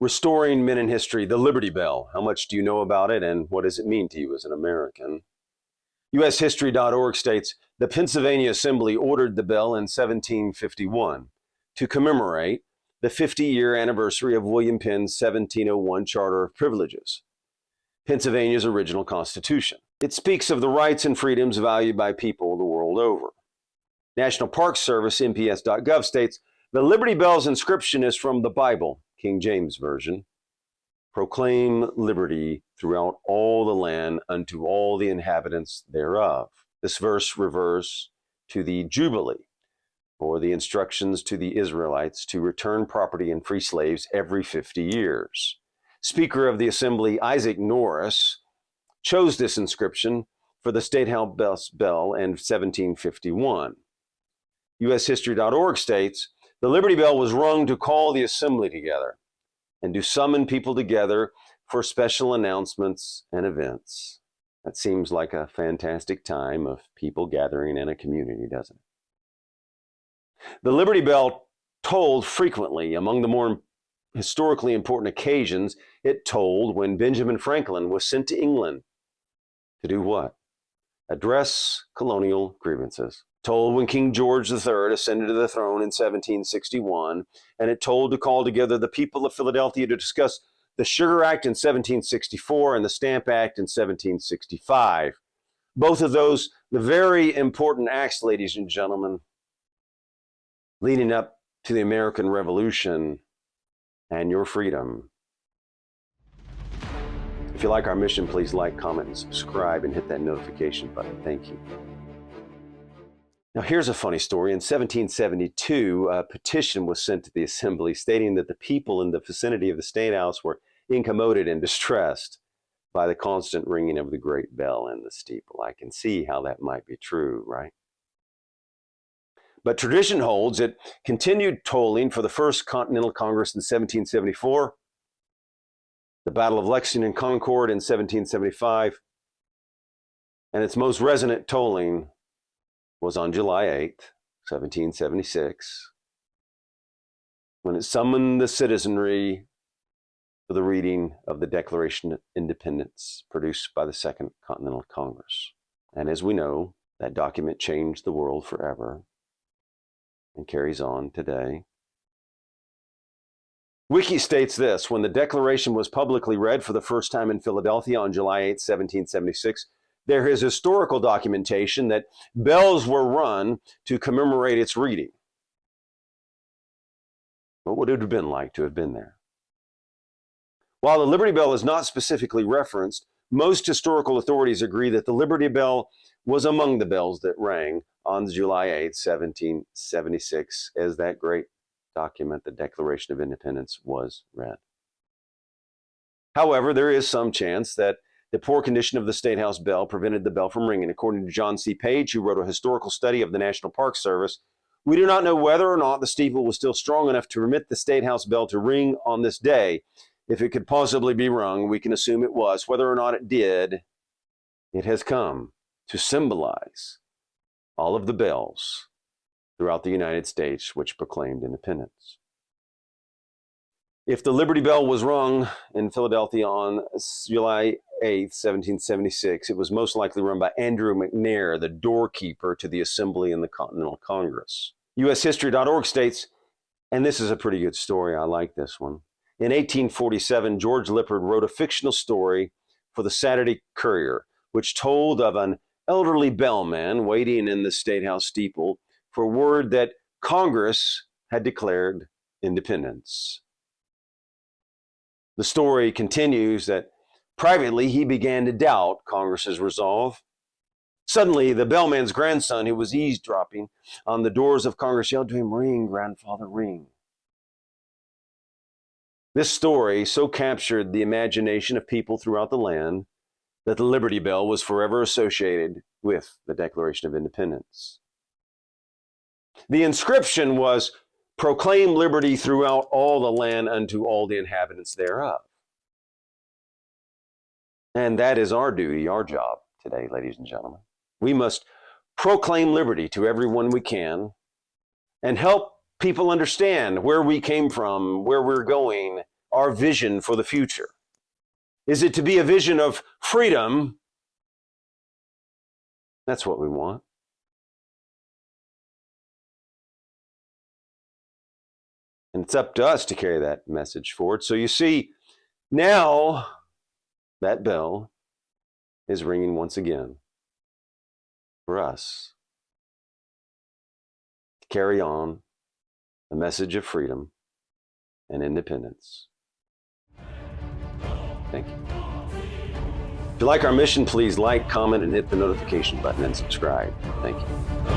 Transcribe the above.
Restoring Men in History, the Liberty Bell. How much do you know about it, and what does it mean to you as an American? USHistory.org states, the Pennsylvania Assembly ordered the bell in 1751 to commemorate the 50-year anniversary of William Penn's 1701 Charter of Privileges, Pennsylvania's original constitution. It speaks of the rights and freedoms valued by people the world over. National Park Service, NPS.gov, states, the Liberty Bell's inscription is from the Bible, King James Version. Proclaim liberty throughout all the land unto all the inhabitants thereof. This verse refers to the Jubilee, or the instructions to the Israelites to return property and free slaves every 50 years. Speaker of the Assembly Isaac Norris chose this inscription for the State House bell in 1751. USHistory.org states, the Liberty Bell was rung to call the Assembly together and to summon people together for special announcements and events. That seems like a fantastic time of people gathering in a community, doesn't it? The Liberty Bell tolled frequently. Among the more historically important occasions, it tolled when Benjamin Franklin was sent to England to do what? Address colonial grievances. Told when King George III ascended to the throne in 1761, and it told to call together the people of Philadelphia to discuss the Sugar Act in 1764 and the Stamp Act in 1765. Both of those, the very important acts, ladies and gentlemen, leading up to the American Revolution and your freedom. If you like our mission, please like, comment, and subscribe, and hit that notification button. Thank you. Now, here's a funny story. In 1772, a petition was sent to the Assembly stating that the people in the vicinity of the State House were incommoded and distressed by the constant ringing of the great bell in the steeple. I can see how that might be true, right? But tradition holds it continued tolling for the First Continental Congress in 1774, the Battle of Lexington and Concord in 1775, and its most resonant tolling was on July 8th, 1776, when it summoned the citizenry for the reading of the Declaration of Independence produced by the Second Continental Congress. And as we know, that document changed the world forever and carries on today. Wiki states this, when the Declaration was publicly read for the first time in Philadelphia on July 8, 1776, there is historical documentation that bells were rung to commemorate its reading. What would it have been like to have been there? While the Liberty Bell is not specifically referenced, most historical authorities agree that the Liberty Bell was among the bells that rang on July 8, 1776, as that great document, the Declaration of Independence, was read. However, there is some chance that the poor condition of the State House bell prevented the bell from ringing. According to John C. Page, who wrote a historical study of the National Park Service, we do not know whether or not the steeple was still strong enough to permit the State House bell to ring on this day. If it could possibly be rung, we can assume it was. Whether or not it did, it has come to symbolize all of the bells throughout the United States which proclaimed independence. If the Liberty Bell was rung in Philadelphia on July 8th, 1776, it was most likely rung by Andrew McNair, the doorkeeper to the Assembly in the Continental Congress. USHistory.org states, and this is a pretty good story, I like this one. In 1847, George Lippard wrote a fictional story for the Saturday Courier, which told of an elderly bellman waiting in the State House steeple for word that Congress had declared independence. The story continues that privately he began to doubt Congress's resolve. Suddenly, the bellman's grandson, who was eavesdropping on the doors of Congress, yelled to him, "Ring, grandfather, ring." This story so captured the imagination of people throughout the land that the Liberty Bell was forever associated with the Declaration of Independence. The inscription was, "Proclaim liberty throughout all the land unto all the inhabitants thereof." And that is our duty, our job today, ladies and gentlemen. We must proclaim liberty to everyone we can and help people understand where we came from, where we're going, our vision for the future? Is it to be a vision of freedom? That's what we want. And it's up to us to carry that message forward. So you see, now that bell is ringing once again for us to carry on the message of freedom and independence. Thank you. If you like our mission, please like, comment, and hit the notification button and subscribe. Thank you.